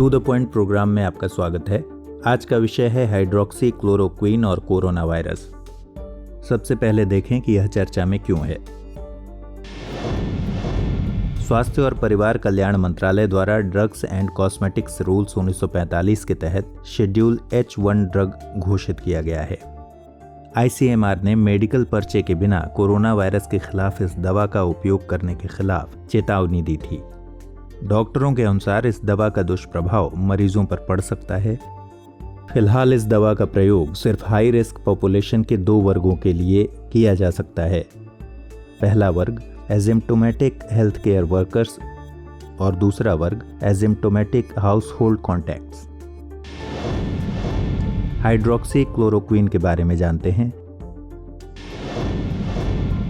To the point programme में आपका स्वागत है। आज का विषय है हाइड्रोक्सी क्लोरोक्वीन और कोरोना वायरस। सबसे पहले देखें कि यह चर्चा में क्यों है। स्वास्थ्य और परिवार कल्याण मंत्रालय द्वारा ड्रग्स एंड कॉस्मेटिक्स रूल्स 1945 के तहत शेड्यूल H1 ड्रग घोषित किया गया है। ICMR ने मेडिकल पर्चे के बिना कोरोना वायरस के खिलाफ इस दवा का उपयोग करने के खिलाफ चेतावनी दी थी। डॉक्टरों के अनुसार इस दवा का दुष्प्रभाव मरीजों पर पड़ सकता है। फिलहाल इस दवा का प्रयोग सिर्फ हाई रिस्क पॉपुलेशन के 2 वर्गों के लिए किया जा सकता है। पहला वर्ग एसिम्प्टोमेटिक हेल्थ केयर वर्कर्स और दूसरा वर्ग asymptomatic house hold contacts. Hydroxy chloroquine के बारे में जानते हैं।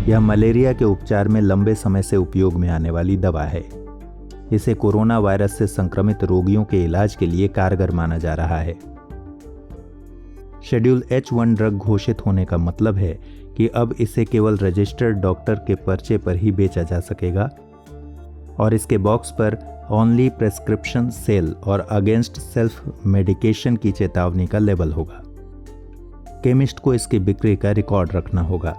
यह मलेरिया के उपचार में लंबे समय से उपयोग में आने वाली दवा है। इसे कोरोना वायरस से संक्रमित रोगियों के इलाज के लिए कारगर माना जा रहा है। शेड्यूल H1 ड्रग घोषित होने का मतलब है कि अब इसे केवल रजिस्टर्ड डॉक्टर के पर्चे पर ही बेचा जा सकेगा और इसके बॉक्स पर ओनली प्रेस्क्रिप्शन सेल और अगेंस्ट सेल्फ मेडिकेशन की चेतावनी का लेबल होगा। केमिस्ट को इसकी बिक्री का रिकॉर्ड रखना होगा।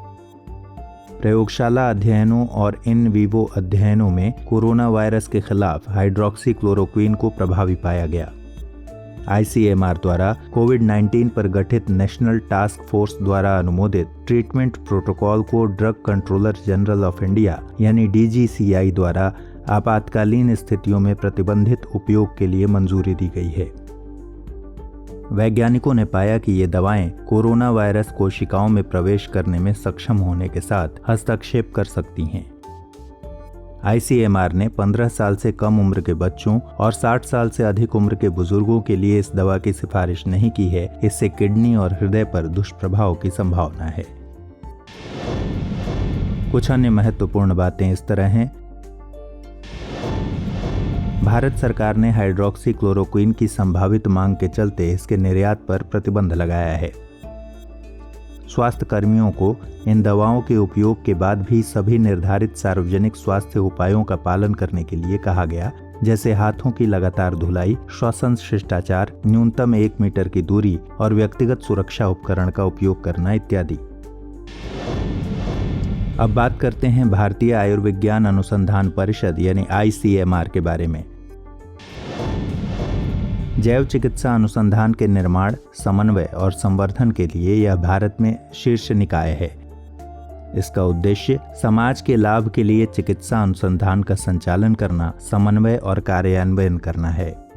प्रयोगशाला अध्ययनों और इन विवो अध्ययनों में कोरोना वायरस के खिलाफ हाइड्रोक्सी क्लोरोक्वीन को प्रभावी पाया गया। ICMR द्वारा कोविड-19 पर गठित नेशनल टास्क फोर्स द्वारा अनुमोदित ट्रीटमेंट प्रोटोकॉल को drug controller general of India यानी DGCI द्वारा आपातकालीन स्थितियों में प्रतिबंधित उपयोग के लिए मंजूरी दी गई है। वैज्ञानिकों ने पाया कि ये दवाएं कोरोना वायरस कोशिकाओं में प्रवेश करने में सक्षम होने के साथ हस्तक्षेप कर सकती हैं। ICMR ने 15 साल से कम उम्र के बच्चों और 60 साल से अधिक उम्र के बुजुर्गों के लिए इस दवा की सिफारिश नहीं की है। इससे किडनी और हृदय पर दुष्प्रभाव की संभावना है। कुछ अन्य महत्वपूर्ण बातें इस तरह हैं। भारत सरकार ने हाइड्रोक्सी क्लोरोक्वीन की संभावित मांग के चलते इसके निर्यात पर प्रतिबंध लगाया है। स्वास्थ्य कर्मियों को इन दवाओं के उपयोग के बाद भी सभी निर्धारित सार्वजनिक स्वास्थ्य उपायों का पालन करने के लिए कहा गया, जैसे हाथों की लगातार धुलाई, श्वसन शिष्टाचार, न्यूनतम 1 मीटर की दूरी और व्यक्तिगत सुरक्षा उपकरण का उपयोग करना इत्यादि। अब बात करते हैं भारतीय आयुर्विज्ञान अनुसंधान परिषद यानी ICMR के बारे में। जैव चिकित्सा अनुसंधान के निर्माण, समन्वय और संवर्धन के लिए यह भारत में शीर्ष निकाय है। इसका उद्देश्य समाज के लाभ के लिए चिकित्सा अनुसंधान का संचालन करना, समन्वय और कार्यान्वयन करना है।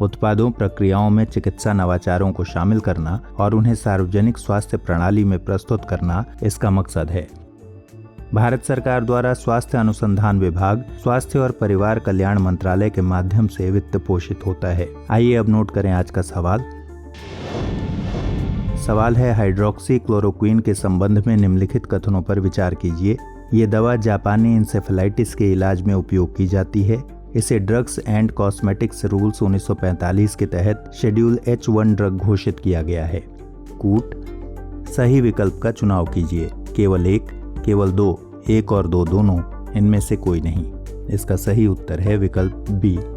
उत्पादों, प्रक्रियाओं में चिकित्सा नवाचारों को शामिल करना और उन्हें सार्वजनिक स्वास्थ्य प्रणाली में प्रस्तुत करना इसका मकसद है। भारत सरकार द्वारा स्वास्थ्य अनुसंधान विभाग स्वास्थ्य और परिवार कल्याण मंत्रालय के माध्यम से वित्त पोषित होता है। आइए अब नोट करें आज का सवाल। सवाल है, हाइड्रोक्सी क्लोरोक्वीन के संबंध में निम्नलिखित कथनों पर विचार कीजिए। ये दवा जापानी इंसेफेलाइटिस के इलाज में उपयोग की जाती है। इसे ड्रग्स एंड कॉस्मेटिक्स रूल्स 1945 के तहत शेड्यूल H1 ड्रग घोषित किया गया है। कूट। सही विकल्प का चुनाव कीजिए। केवल 1, केवल 2, 1 और 2 दोनों, इनमें से कोई नहीं। इसका सही उत्तर है विकल्प B।